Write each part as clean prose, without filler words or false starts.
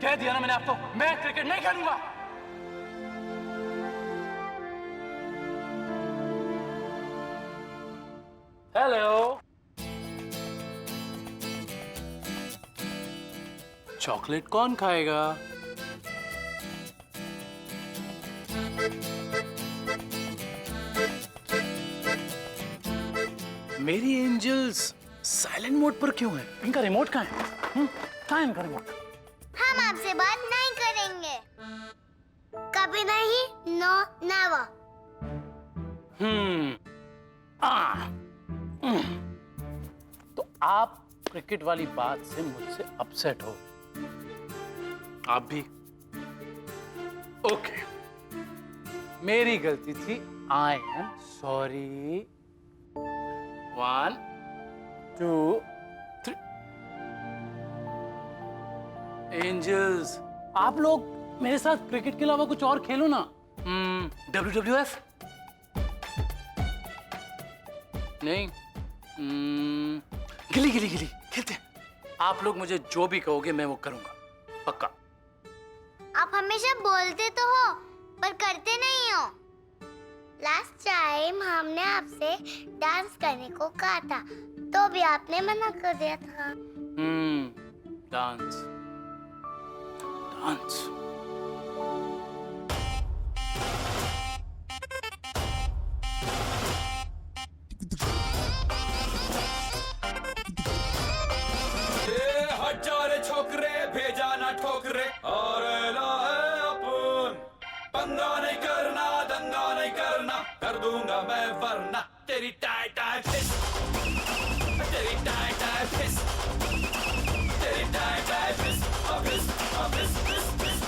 कह दिया ना मैंने आपको, मैं क्रिकेट नहीं खेलूंगा। हेलो, चॉकलेट कौन खाएगा? मेरी एंजल्स साइलेंट मोड पर क्यों है? इनका रिमोट कहाँ है? कहाँ है इनका रिमोट? हम आपसे बात नहीं करेंगे, कभी नहीं, नो नेवर। तो आप क्रिकेट वाली बात से मुझसे अपसेट हो? आप भी? ओके, मेरी गलती थी, आई एम सॉरी। 1 2 3। एंजल्स, आप लोग मेरे साथ क्रिकेट के अलावा कुछ और खेलो ना। WWF नहीं, गिली गिली गिली खेलते हैं। आप लोग मुझे जो भी कहोगे मैं वो करूंगा, पक्का। आप हमेशा बोलते तो हो पर करते नहीं हो। लास्ट टाइम हमने आपसे डांस करने को कहा था, तो भी आपने मना कर दिया था। Dance dance. हजारे छोकरे भेजा ना ठोकरे और लाए अपन। पंगा नहीं करना, दंगा नहीं करना, कर दूंगा मैं वरना। तेरी टाई टाई फिस, तेरी टाई टाई फिस, तेरी टाई टाई फिस, फिस फिस फिस फिस।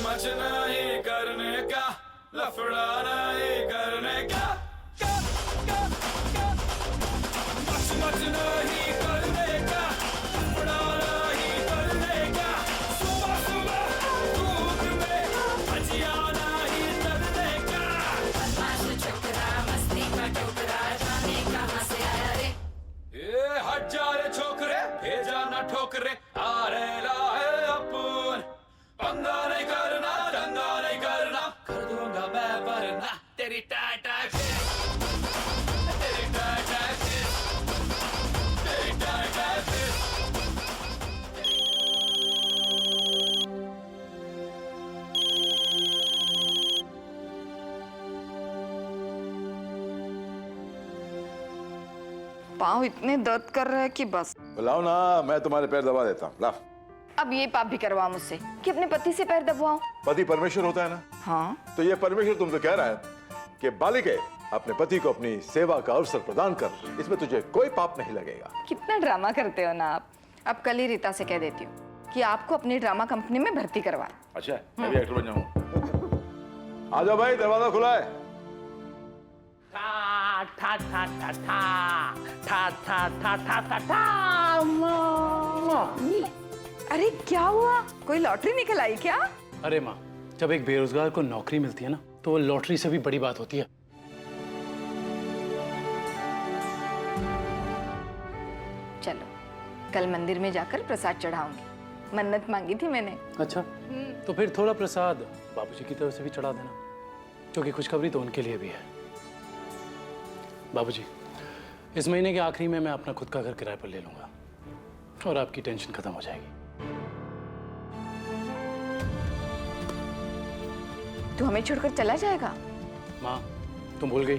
मच नहीं करने का, लफड़ा नहीं करने का, मच नहीं करने का, लफड़ा नहीं करने का। सुबह सुबह धूप में भजिया नहीं करने का। बदमाश छोकरा, मस्ती का टोकरा, जाने कहां से आया रे। ये हजारे छोकरे भेजा ना ठोकरे, आ रे लाए अपन। पंगा नहीं करना, दंगा नहीं करना, कर दूंगा मैं वरना। तेरी टाई टाई फिस, तेरी टाई टाई फिस, तेरी टाई टाई फिस। पाँव इतने दर्द कर रहे हैं कि बस। बुलाओ ना, मैं तुम्हारे पैर दबा देता हूँ। लाओ। अब ये पाप भी करवा मुझसे कि अपने पति से पैर दबवाओ। पति परमेश्वर होता है ना? हाँ, तो ये परमेश्वर तुमसे कह रहा है कि बालिके अपने पति को अपनी सेवा का अवसर प्रदान कर, इसमें तुझे कोई पाप नहीं लगेगा। कितना ड्रामा करते हो ना आप। अब कल ही रीता से कह देती हूँ कि आपको अपनी ड्रामा कंपनी में भर्ती करवाए। अच्छा, मैं भी एक्टर बन जाऊँ। आ जाओ भाई, दरवाजा खुला है। ठा ठा ठा ठा ठा ठा ठा ठा ठा ठा। अरे क्या हुआ, कोई लॉटरी निकल आई क्या? अरे माँ, जब एक बेरोजगार को नौकरी मिलती है ना, तो वो लॉटरी से भी बड़ी बात होती है। चलो, कल मंदिर में जाकर प्रसाद चढ़ाऊंगी, मन्नत मांगी थी मैंने। अच्छा, तो फिर थोड़ा प्रसाद बाबूजी की तरफ से भी चढ़ा देना, क्योंकि खुशखबरी तो उनके लिए भी है। बाबूजी, इस महीने के आखिरी में मैं अपना खुद का घर किराए पर ले लूंगा और आपकी टेंशन खत्म हो जाएगी। तू हमें छोड़कर चला जाएगा? माँ, तुम भूल गई,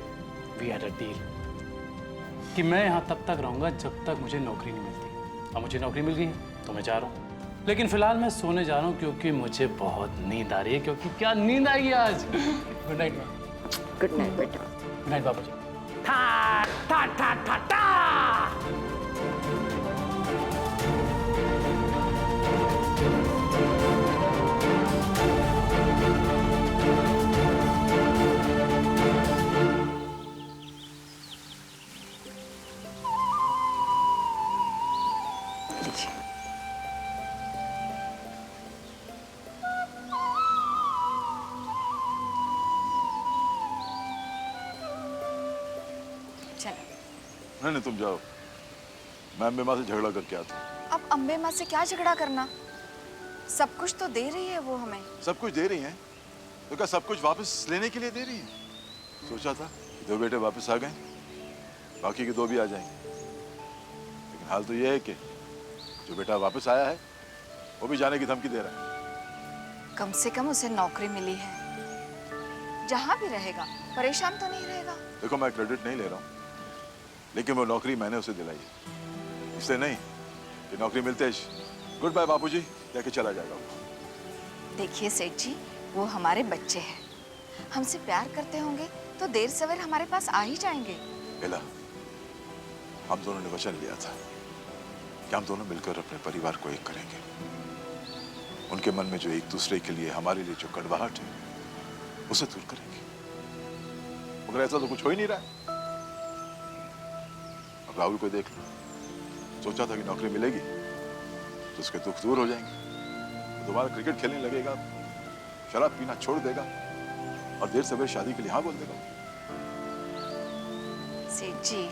वी हैड अ डील कि मैं यहाँ तब तक रहूंगा जब तक मुझे नौकरी नहीं मिलती। अब मुझे नौकरी मिल गई है तो मैं जा रहा हूँ, लेकिन फिलहाल मैं सोने जा रहा हूँ क्योंकि मुझे बहुत नींद आ रही है। क्योंकि क्या नींद आएगी आज। गुड नाइट माँ। गुड नाइट बेटा। गुड नाइट बाबूजी। ठा ठा ठा ठा ठा। नहीं तुम जाओ, मैं अम्बे माँ से झगड़ा करके आता हूँ। अब अम्बे माँ से क्या झगड़ा करना? सब कुछ तो दे रही है वो हमें। सब कुछ दे रही हैं, तो क्या सब कुछ वापस लेने के लिए दे रही हैं? सोचा था कि 2 बेटे वापस आ गए, बाकी के 2 भी आ जाएंगे, लेकिन हाल तो ये है कि जो बेटा वापस आया है वो भी जाने की धमकी दे रहा है। कम से कम उसे नौकरी मिली है, जहाँ भी रहेगा परेशान तो नहीं रहेगा। देखो मैं क्रेडिट नहीं ले रहा हूँ, लेकिन वो नौकरी मैंने उसे दिलाई है, इसलिए नहीं कि नौकरी मिलते गुड बाय बापूजी लेके चला जाएगा वो। देखिए सेठ जी, वो हमारे बच्चे हैं, हमसे प्यार करते होंगे तो देर सवेर हमारे पास आ ही जाएंगे। बेला, हम दोनों ने वचन लिया था कि हम दोनों मिलकर अपने परिवार को एक करेंगे। उनके मन में जो एक दूसरे के लिए, हमारे लिए जो कड़वाहट है, उसे दूर करेंगे। मगर ऐसा तो कुछ हो ही नहीं रहा है। अब राहुल को देख लो, सोचा था कि नौकरी मिलेगी तो उसके दुख दूर हो जाएंगे, तो दोबारा क्रिकेट खेलने लगेगा, शराब पीना छोड़ देगा और देर सवेर शादी के लिए हाँ बोल देगा। सेठ जी,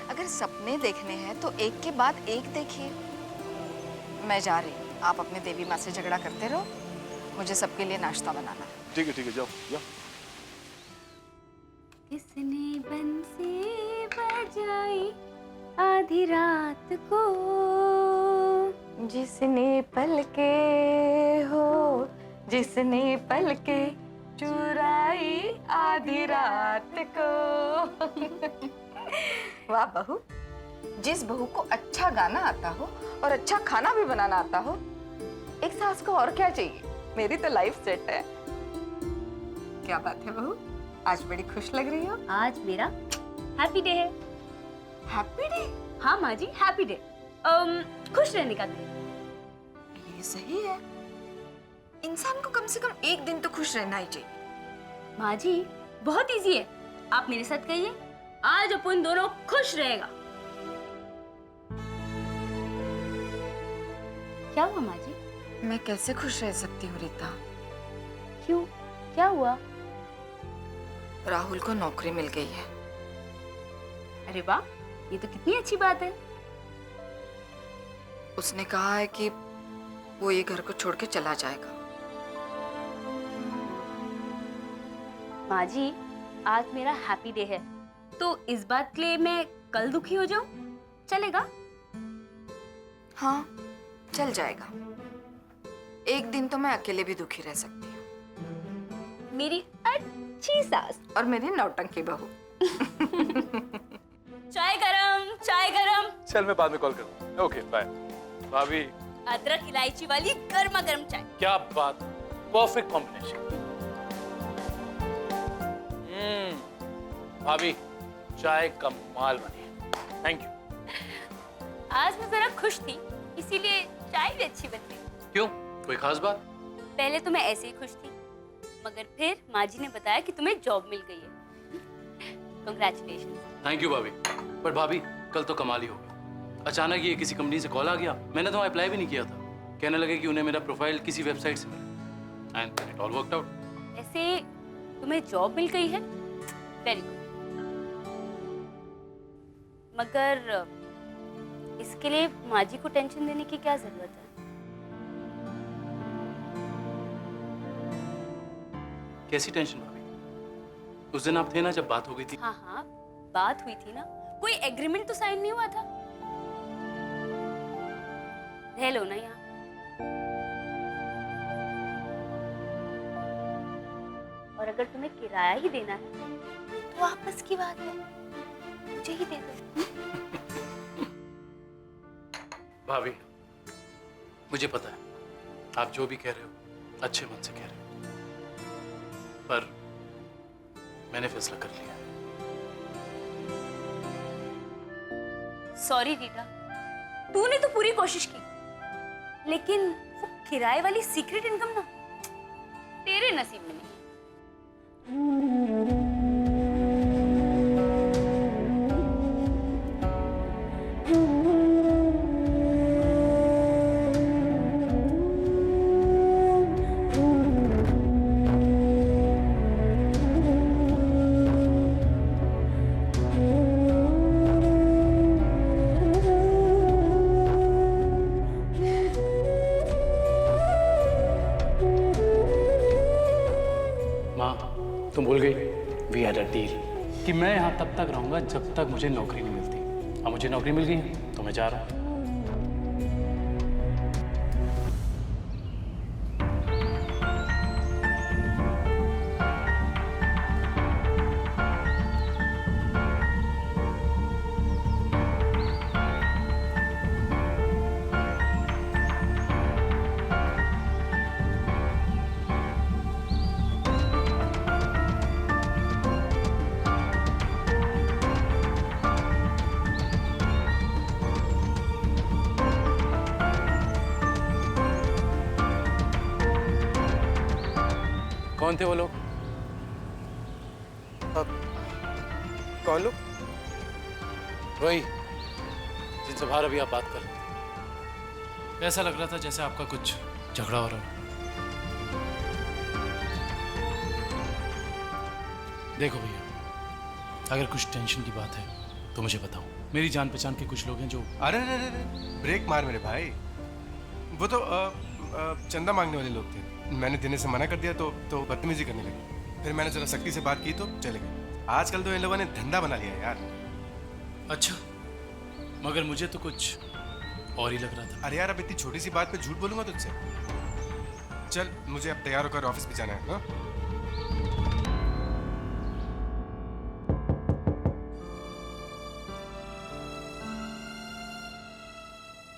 अगर सपने देखने हैं तो एक के बाद एक देखिए। मैं जा रही हूँ, आप अपने देवी माँ से झगड़ा करते रहो, मुझे सबके लिए नाश्ता बनाना है। ठीक है जाओ जाओ। किसने बंसी बजाई आधी रात को, जिसने पलके हो, जिसने पलके चुराई आधी रात को। वाह बहू, जिस बहू को अच्छा गाना आता हो और अच्छा खाना भी बनाना आता हो, एक सास को और क्या चाहिए? मेरी तो लाइफ सेट है। क्या बात है बहू, आज बड़ी खुश लग रही हो। आज मेरा हैप्पी डे है। Happy day? हाँ माँ जी, हैप्पी डे, खुश रहने का दिन। ये सही है, इंसान को कम से कम एक दिन तो खुश रहना ही चाहिए। माँ जी बहुत इजी है, आप मेरे साथ कहिए, आज अपन दोनों खुश रहेगा। क्या हुआ माँ जी? मैं कैसे खुश रह सकती हूँ रीता? क्यों, क्या हुआ? राहुल को नौकरी मिल गई है। अरे वाह, ये तो कितनी अच्छी बात है। उसने कहा है कि वो ये घर को छोड़ के चला जाएगा। माँ जी, आज मेरा हैप्पी डे है, तो इस बात के लिए मैं कल दुखी हो जाऊं, चलेगा? हाँ, चल जाएगा। एक दिन तो मैं अकेले भी दुखी रह सकती हूँ। मेरी अच्छी सास और मेरी नौटंकी बहू। चाय गरम, चाय गरम। चल मैं बाद में कॉल करूँ। Okay bye. भाभी, अदरक इलायची वाली गर्मा गर्म चाय। क्या बात, परफेक्ट कॉम्बिनेशन। भाभी, चाय कमाल बनी है। Thank you. आज मैं जरा खुश थी, इसीलिए चाय भी अच्छी बन गई। क्यों, कोई खास बात? पहले तो मैं ऐसे ही खुश थी, मगर फिर माँ जी ने बताया कि तुम्हें जॉब मिल गई है। Congratulations। थैंक यू भाभी। पर भाभी, कल तो कमाल ही हो गया। अचानक ये किसी कंपनी से कॉल आ गया, मैंने तो अप्लाई भी नहीं किया था। कहने लगे कि उन्हें मेरा प्रोफाइल किसी वेबसाइट से मिला, and it all worked out. ऐसे तुम्हें जॉब मिल गई है, वेरी गुड। मगर इसके लिए माँ जी को टेंशन देने की क्या जरूरत है? कैसी टेंशन भाभी? उस दिन आप थे ना जब बात हो गई थी? हाँ हाँ, बात हुई थी ना, कोई एग्रीमेंट तो साइन नहीं हुआ था। रह लो ना यहाँ। और अगर तुम्हें किराया ही देना है तो आपस की बात है, मुझे ही दे दो। भाभी, मुझे पता है आप जो भी कह रहे हो अच्छे मन से कह रहे हो, पर मैंने फैसला कर लिया। सॉरी रीटा, तूने तो पूरी कोशिश की, लेकिन वो किराए वाली सीक्रेट इनकम ना तेरे नसीब में नहीं। तुम भूल गई वी हैड अ डील कि मैं यहाँ तब तक रहूँगा जब तक मुझे नौकरी नहीं मिलती। अब मुझे नौकरी मिल गई है तो मैं जा रहा हूँ। कौन थे वो लोग? कौन लोग? वही जिनसे बाहर अभी आप बात कर रहे थे। ऐसा लग रहा था जैसे आपका कुछ झगड़ा हो रहा हो। देखो भैया, अगर कुछ टेंशन की बात है तो मुझे बताओ। मेरी जान पहचान के कुछ लोग हैं जो। अरे ब्रेक मार मेरे भाई। वो तो चंदा मांगने वाले लोग थे। मैंने देने से मना कर दिया तो बदतमीजी करने लगे। फिर मैंने जरा सख्ती से बात की तो चले गए। आजकल तो इन लोगों ने धंधा बना लिया है यार। अच्छा, मगर मुझे तो कुछ और ही लग रहा था। अरे यार, अब इतनी छोटी सी बात पे झूठ बोलूंगा तुझसे? चल, मुझे अब तैयार होकर ऑफिस भी जाना है ना?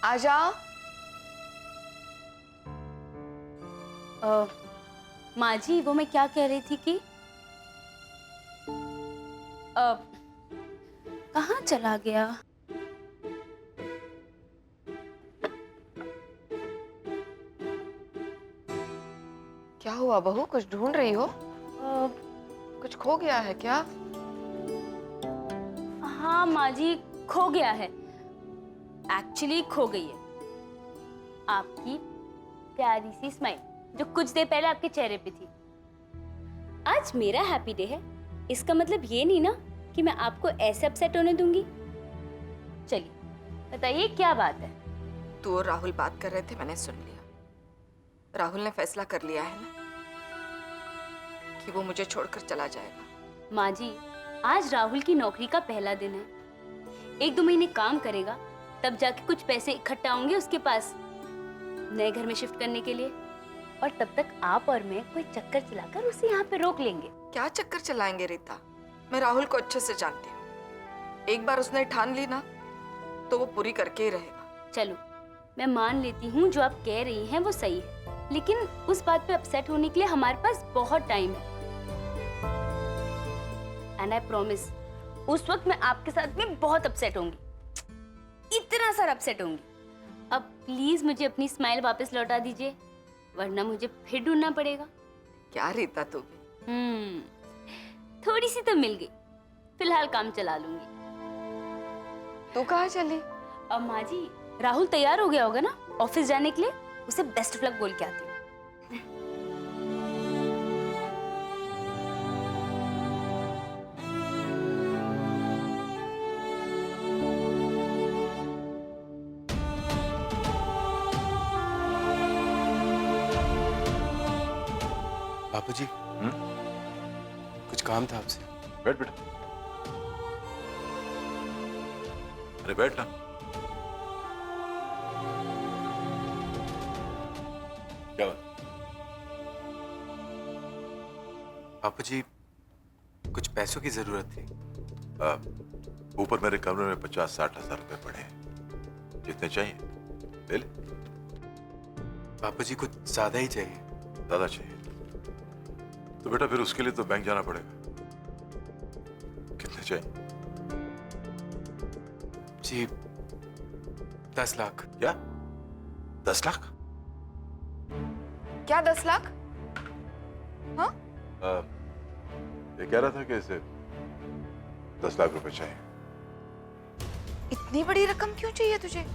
आजा। माँ जी, वो मैं क्या कह रही थी कि कहाँ चला गया? क्या हुआ बहू, कुछ ढूंढ रही हो? कुछ खो गया है क्या? हाँ माँ जी, खो गया है। एक्चुअली खो गई है आपकी प्यारी सी स्माइल, जो कुछ देर पहले आपके चेहरे पे थी। आज मेरा हैप्पी डे है, इसका मतलब ये नहीं ना कि मैं आपको ऐसे अपसेट होने दूंगी। चलिए बताइए क्या बात है। तू और राहुल बात कर रहे थे, मैंने सुन लिया। राहुल ने फैसला कर लिया है ना कि वो मुझे छोड़कर चला जाएगा। माँ जी, आज राहुल की नौकरी का पहला दिन है। 1-2 महीने काम करेगा, तब जाके कुछ पैसे इकट्ठा होंगे उसके पास नए घर में शिफ्ट करने के लिए। और तब तक आप और मैं कोई चक्कर चलाकर उसे यहाँ पे रोक लेंगे। क्या चक्कर चलाएंगे रीता? मैं राहुल को अच्छे से जानती हूँ। एक बार उसने ठान ली ना तो वो पूरी करके ही रहेगा। चलो, मैं मान लेती हूँ जो आप कह रही हैं वो सही है, लेकिन उस बात पे अपसेट होने के लिए हमारे पास बहुत टाइम है। एंड आई प्रॉमिस, उस वक्त मैं आपके साथ भी बहुत अपसेट होंगी, इतना सारा अपसेट होंगी। अब प्लीज मुझे अपनी स्माइल वापस लौटा दीजिए, वरना मुझे फिर ढूंढना पड़ेगा। क्या रीता तू भी? थोड़ी सी तो मिल गई, फिलहाल काम चला लूंगी। तू कहाँ चली? अब माँ जी, राहुल तैयार हो गया होगा ना ऑफिस जाने के लिए, उसे बेस्ट ऑफ लक बोल के आती हूँ। बापूजी, कुछ काम था आपसे। बैठ बेटा। अरे बैठ ना। क्या बात? बापूजी, कुछ पैसों की जरूरत थी। ऊपर मेरे कमरे में 50-60 हजार रुपए पड़े हैं। जितने चाहिए ले ले। बापूजी, कुछ ज्यादा ही चाहिए। ज्यादा चाहिए तो बेटा फिर उसके लिए तो बैंक जाना पड़ेगा। कितने चाहिए? जी 10 लाख। क्या 10 लाख? क्या 10 लाख? हाँ? ये कह रहा था कि इसे 10 लाख रुपए चाहिए। इतनी बड़ी रकम क्यों चाहिए तुझे?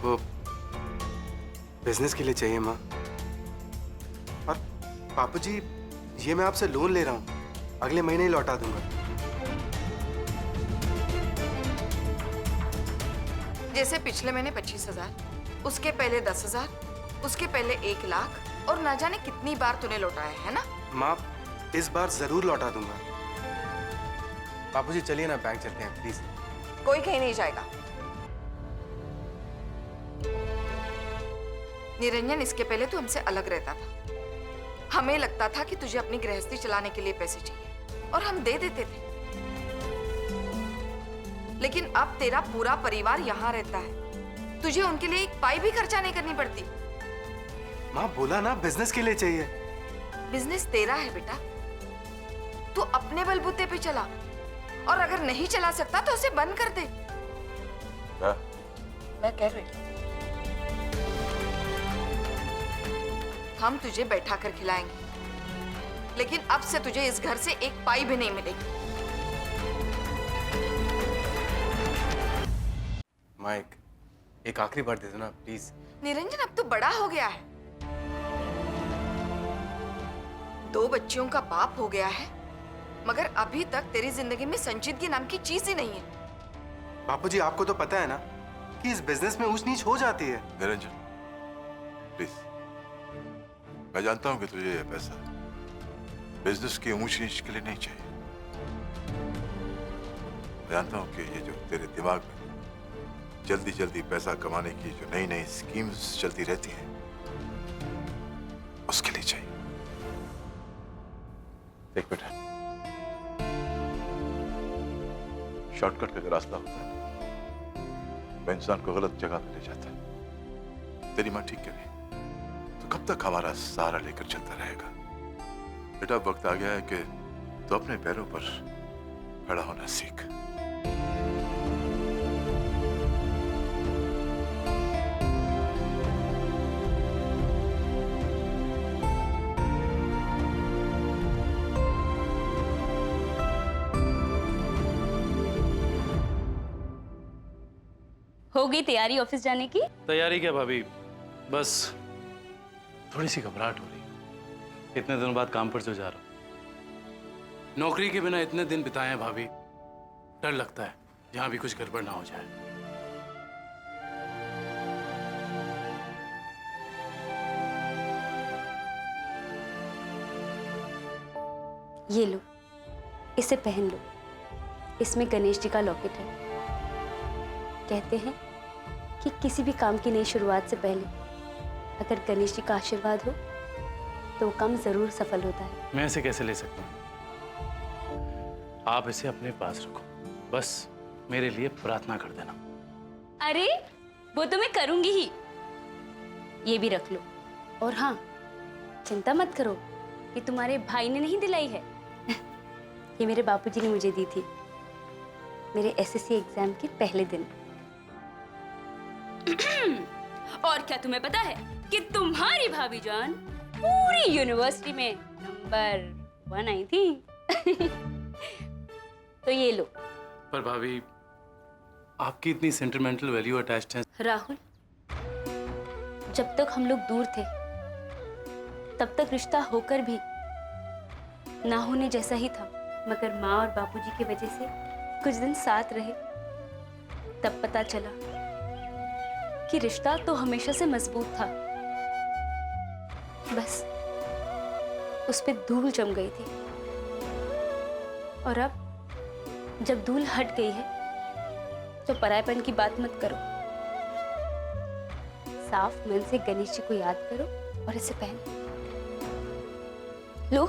वो बिजनेस के लिए चाहिए माँ। और बापूजी, ये मैं आपसे लोन ले रहा हूँ, अगले महीने ही लौटा दूंगा। जैसे पिछले महीने 25,000, उसके पहले 10,000, उसके पहले 1,00,000 और ना जाने कितनी बार तूने लौटाया है ना। माँ इस बार जरूर लौटा दूंगा। बापूजी चलिए ना, बैंक चलते हैं प्लीज। कोई कहीं नहीं जाएगा। निरंजन, इसके पहले तू हमसे अलग रहता था। हमें लगता था कि तुझे अपनी गृहस्थी चलाने के लिए पैसे चाहिए और हम दे देते थे, लेकिन अब तेरा पूरा परिवार यहाँ रहता है, तुझे उनके लिए एक पाई भी खर्चा नहीं करनी पड़ती। माँ बोला ना बिजनेस के लिए चाहिए। बिजनेस तेरा है बेटा, तू अपने बलबूते पे चला, और अगर नहीं चला सकता तो उसे बंद कर दे। क्या? मैं कह रही हम तुझे बैठा कर खिलाएंगे, लेकिन अब से तुझे इस घर से एक पाई भी नहीं मिलेगी। माँ एक आखिरी बार दे दो ना प्लीज। निरंजन, अब तो बड़ा हो गया है, 2 बच्चियों का बाप हो गया है, मगर अभी तक तेरी जिंदगी में संजीदगी नाम की चीज ही नहीं है। बापूजी आपको तो पता है ना कि इस बिजनेस में ऊंच नीच हो जाती है। निरंजन प्लीज, मैं जानता हूं कि तुझे यह पैसा बिजनेस की ऊंच नीच के लिए नहीं चाहिए। मैं जानता हूं कि ये जो तेरे दिमाग में जल्दी जल्दी पैसा कमाने की जो नई नई स्कीम्स चलती रहती हैं, उसके लिए चाहिए। देख बेटा, शॉर्टकट का रास्ता होता है वह इंसान को गलत जगह पे ले जाता है। तेरी माँ ठीक कह रही, तो कब तक हमारा सहारा लेकर चलता रहेगा? बेटा, वक्त आ गया है कि तो अपने पैरों पर खड़ा होना सीख। हो गई तैयारी ऑफिस जाने की? तैयारी क्या भाभी, बस थोड़ी सी घबराहट हो रही है। इतने दिनों बाद काम पर जो जा रहा हूँ, नौकरी के बिना इतने दिन बिताए हैं भाभी, डर लगता है जहां भी कुछ गड़बड़ ना हो जाए। ये लो, इसे पहन लो। इसमें गणेश जी का लॉकेट है। कहते हैं कि किसी भी काम की नई शुरुआत से पहले अगर गणेश जी का आशीर्वाद हो तो वो काम जरूर सफल होता है। मैं इसे कैसे ले सकता हूँ? आप इसे अपने पास रखो, बस मेरे लिए प्रार्थना कर देना। अरे वो तो मैं करूंगी ही। ये भी रख लो। और हाँ, चिंता मत करो, ये तुम्हारे भाई ने नहीं दिलाई है। ये मेरे बापूजी ने मुझे दी थी मेरे एसएससी एग्जाम के पहले दिन। और क्या तुम्हें पता है कि तुम्हारी भाभी जान पूरी यूनिवर्सिटी में नंबर 1 आई थी। तो ये लो। पर भाभी, आपकी इतनी सेंटिमेंटल वैल्यू अटैच्ड है। राहुल, जब तक हम लोग दूर थे तब तक रिश्ता होकर भी ना होने जैसा ही था, मगर माँ और बापूजी की वजह से कुछ दिन साथ रहे, तब पता चला कि रिश्ता तो हमेशा से मजबूत था, बस उस पे धूल जम गई थी। और अब जब धूल हट गई है तो परायपन की बात मत करो। साफ मन से गणेश जी को याद करो और इसे पहन लो।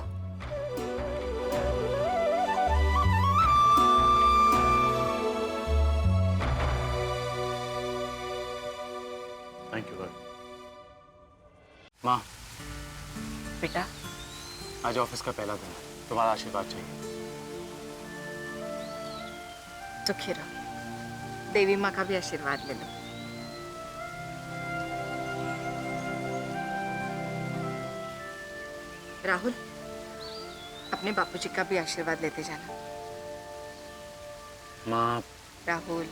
थैंक यू माँ। बेटा, आज ऑफिस का पहला दिन है, तुम्हारा आशीर्वाद चाहिए। सुखी रहो, देवी माँ का भी आशीर्वाद ले लो। राहुल, अपने बापूजी का भी आशीर्वाद लेते जाना। माँ, राहुल,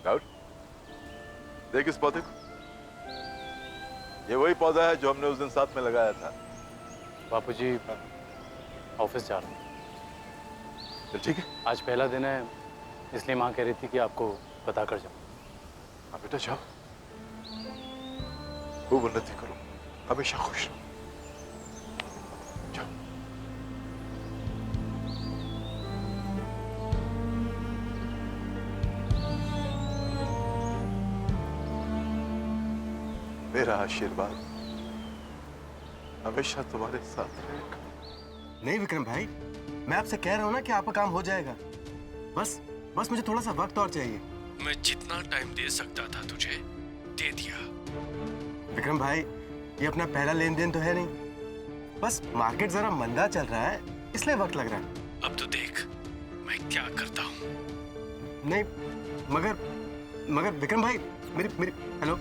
राहुल, देख इस पौधे को, ये वही पौधा है जो हमने उस दिन साथ में लगाया था। बापूजी ऑफिस जा रहा हूँ। चल ठीक है। आज पहला दिन है, इसलिए माँ कह रही थी कि आपको बता कर जाऊँ। हाँ बेटा जाओ, खूब उन्नति करो, हमेशा खुश रहो। जाओ। मेरा आशीर्वाद हमेशा तुम्हारे साथ रहेगा। नहीं विक्रम भाई, मैं आपसे कह रहा हूँ ना कि आपका काम हो जाएगा। बस बस मुझे थोड़ा सा वक्त और चाहिए। मैं जितना टाइम दे सकता था तुझे दे दिया। विक्रम भाई, ये अपना पहला लेन देन तो है नहीं। बस मार्केट जरा मंदा चल रहा है, इसलिए वक्त लग रहा है। अब तो देख मैं क्या करता हूँ। नहीं मगर विक्रम भाई, मेरी हेलो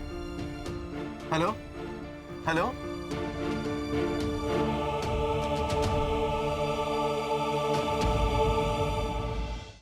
हेलो हेलो